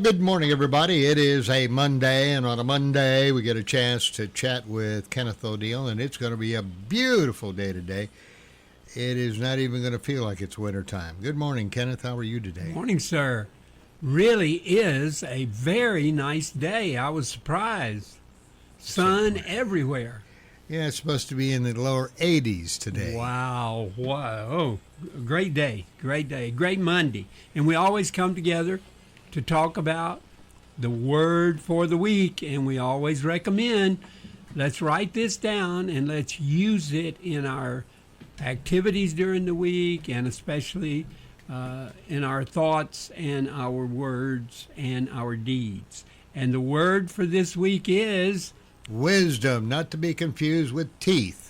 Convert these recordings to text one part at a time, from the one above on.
Good morning, everybody. It is a Monday, and on a Monday, we get a chance to chat with Kenneth O'Neal, and it's going to be a beautiful day today. It is not even going to feel like it's wintertime. Good morning, Kenneth. How are you today? Morning, sir. Really is a very nice day. I was surprised. Sun everywhere. Yeah, it's supposed to be in the lower 80s today. Wow. Oh, great day. Great day. Great Monday. And we always come together to talk about the word for the week, and we always recommend let's write this down and let's use it in our activities during the week, and especially in our thoughts and our words and our deeds. And the word for this week is wisdom, not to be confused with teeth.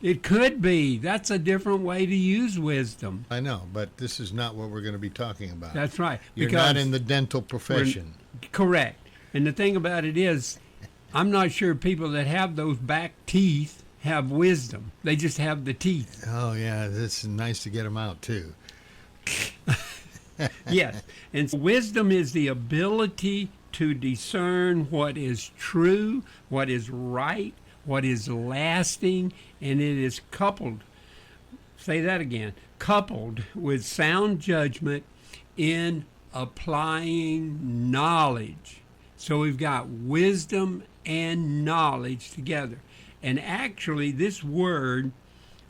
It could be. That's a different way to use wisdom. I know, but this is not what we're going to be talking about. That's right. You're not in the dental profession. Correct. And the thing about it is, I'm not sure people that have those back teeth have wisdom. They just have the teeth. Oh, yeah. This is nice to get them out, too. Yes. And wisdom is the ability to discern what is true, what is right, what is lasting, and it is coupled, say that again, coupled with sound judgment in applying knowledge. So we've got wisdom and knowledge together. And actually this word,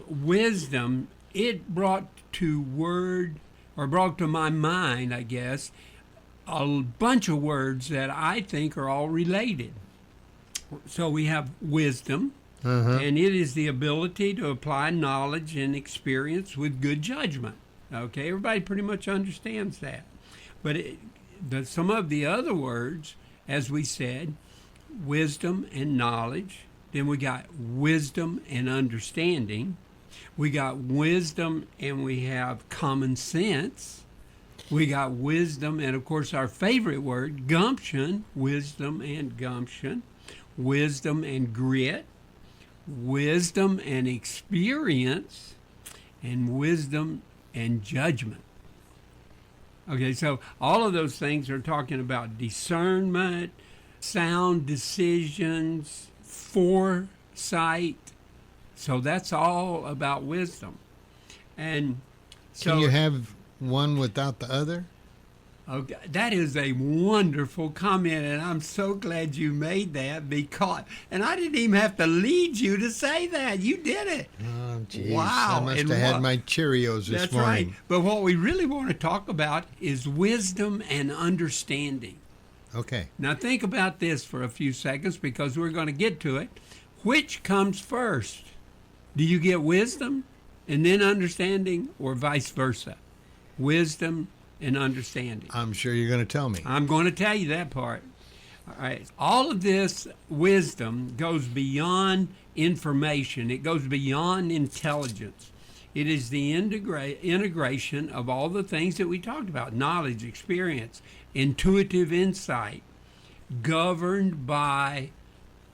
wisdom, it brought to my mind, I guess, a bunch of words that I think are all related. So we have wisdom, and it is the ability to apply knowledge and experience with good judgment. Okay, everybody pretty much understands that. But some of the other words, as we said, wisdom and knowledge. Then we got wisdom and understanding. We got wisdom and we have common sense. We got wisdom and, of course, our favorite word, gumption, wisdom and gumption. Wisdom and grit, wisdom and experience, and wisdom and judgment. Okay, so all of those things are talking about discernment, sound decisions, foresight. So that's all about wisdom. And so, can you have one without the other? Okay, that is a wonderful comment, and I'm so glad you made that and I didn't even have to lead you to say that. You did it. Oh, geez. Wow. I must have had my Cheerios this morning. That's right. But what we really want to talk about is wisdom and understanding. Okay. Now think about this for a few seconds because we're going to get to it. Which comes first? Do you get wisdom and then understanding, or vice versa? Wisdom and understanding. I'm sure you're going to tell me. I'm going to tell you that part. All right. All of this wisdom goes beyond information. It goes beyond intelligence. It is the integration of all the things that we talked about: knowledge, experience, intuitive insight, governed by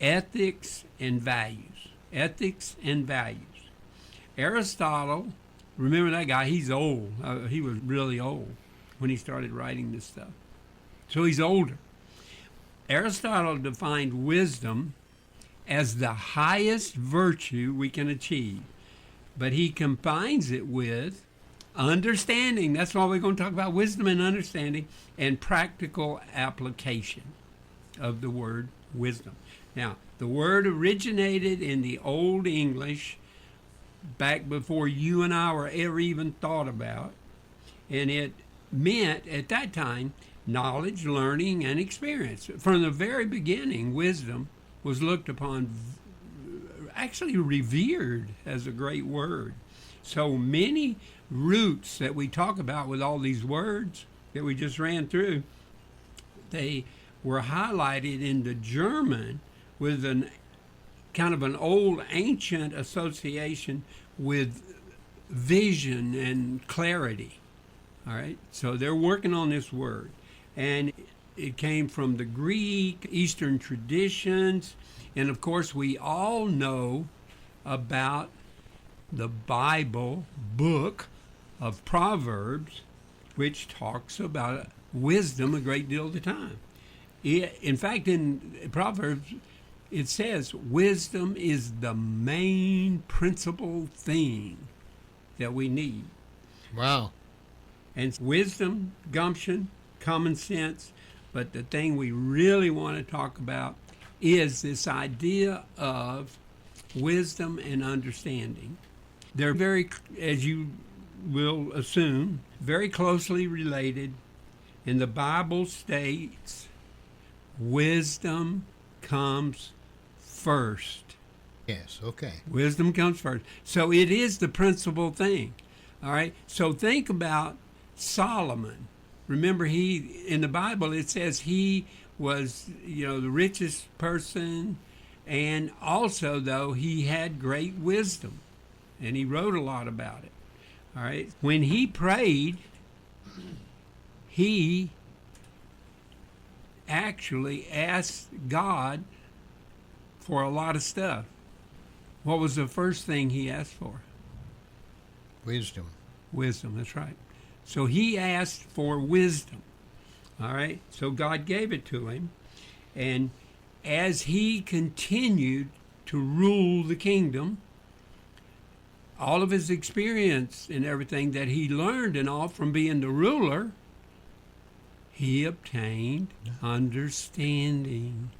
ethics and values. Ethics and values. Aristotle, remember that guy? He's old. He was really old when he started writing this stuff. So he's older. Aristotle defined wisdom as the highest virtue we can achieve, but he combines it with understanding. That's why we're going to talk about wisdom and understanding and practical application of the word wisdom. Now, the word originated in the Old English back before you and I were ever even thought about, and it meant at that time knowledge, learning, and experience. From the very beginning, wisdom was looked upon, actually revered as a great word. So many roots that we talk about with all these words that we just ran through, they were highlighted in the German with an kind of an old ancient association with vision and clarity. All right, so they're working on this word, and it came from the Greek, Eastern traditions, and of course we all know about the Bible book of Proverbs, which talks about wisdom a great deal of the time. In fact, in Proverbs, it says wisdom is the main principal thing that we need. Wow. And wisdom, gumption, common sense, but the thing we really want to talk about is this idea of wisdom and understanding. They're very, as you will assume, very closely related, and the Bible states wisdom comes first. Yes, okay. Wisdom comes first. So it is the principal thing. All right? So think about Solomon. Remember, in the Bible, it says he was, the richest person, and also, though, he had great wisdom, and he wrote a lot about it. All right? When he prayed, he actually asked God for a lot of stuff. What was the first thing he asked for? Wisdom. Wisdom, that's right. So he asked for wisdom. All right? So God gave it to him. And as he continued to rule the kingdom, all of his experience and everything that he learned and all from being the ruler, he obtained understanding.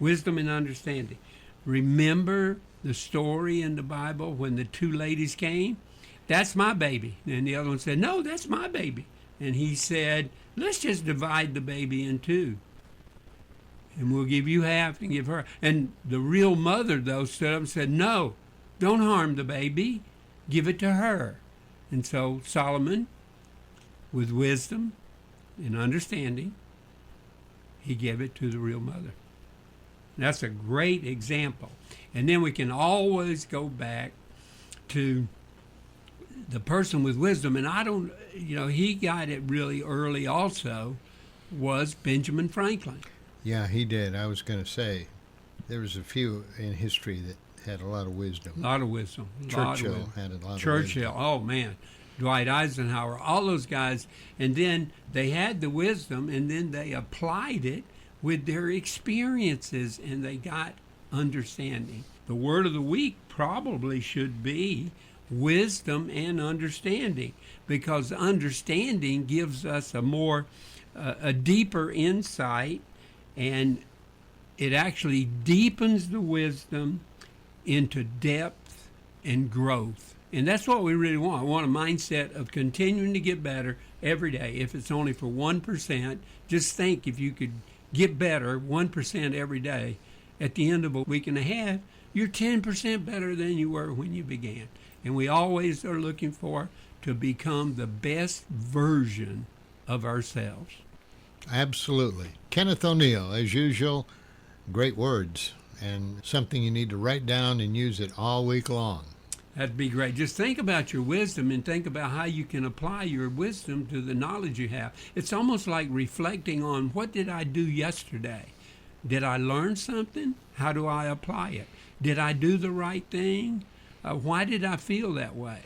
Wisdom and understanding. Remember the story in the Bible when the two ladies came? That's my baby. And the other one said, no, that's my baby. And he said, let's just divide the baby in two. And we'll give you half and give her. And the real mother, though, stood up and said, no, don't harm the baby. Give it to her. And so Solomon, with wisdom and understanding, he gave it to the real mother. That's a great example. And then we can always go back to the person with wisdom, and he got it really early also, was Benjamin Franklin. Yeah, he did. I was going to say, there was a few in history that had a lot of wisdom. A lot of wisdom. Churchill had a lot of wisdom. Churchill, oh man. Dwight Eisenhower, all those guys. And then they had the wisdom, and then they applied it with their experiences, and they got understanding. The word of the week probably should be wisdom and understanding, because understanding gives us a deeper insight, and it actually deepens the wisdom into depth and growth. And that's what we really want. We want a mindset of continuing to get better every day. If it's only for 1%, just think if you could get better 1% every day, at the end of a week and a half, you're 10% better than you were when you began. And we always are looking to become the best version of ourselves. Absolutely. Kenneth O'Neal, as usual, great words, and something you need to write down and use it all week long. That'd be great. Just think about your wisdom and think about how you can apply your wisdom to the knowledge you have. It's almost like reflecting on, what did I do yesterday? Did I learn something? How do I apply it? Did I do the right thing? Why did I feel that way?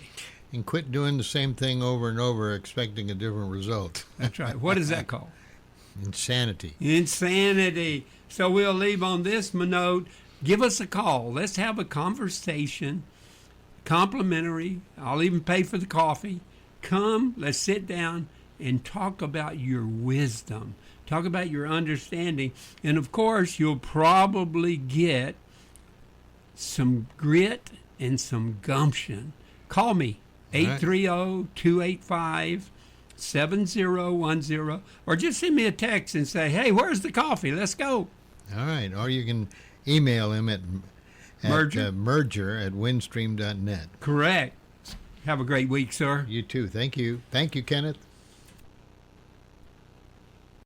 And quit doing the same thing over and over, expecting a different result. That's right. What is that called? Insanity. Insanity. So we'll leave on this note. Give us a call. Let's have a conversation. Complimentary. I'll even pay for the coffee. Come, let's sit down and talk about your wisdom. Talk about your understanding. And of course, you'll probably get some grit and some gumption. Call me, 830-285-7010, or just send me a text and say, hey, where's the coffee? Let's go. All right. Or you can email him at merger@windstream.net. Correct. Have a great week, sir. You too. Thank you. Thank you, Kenneth.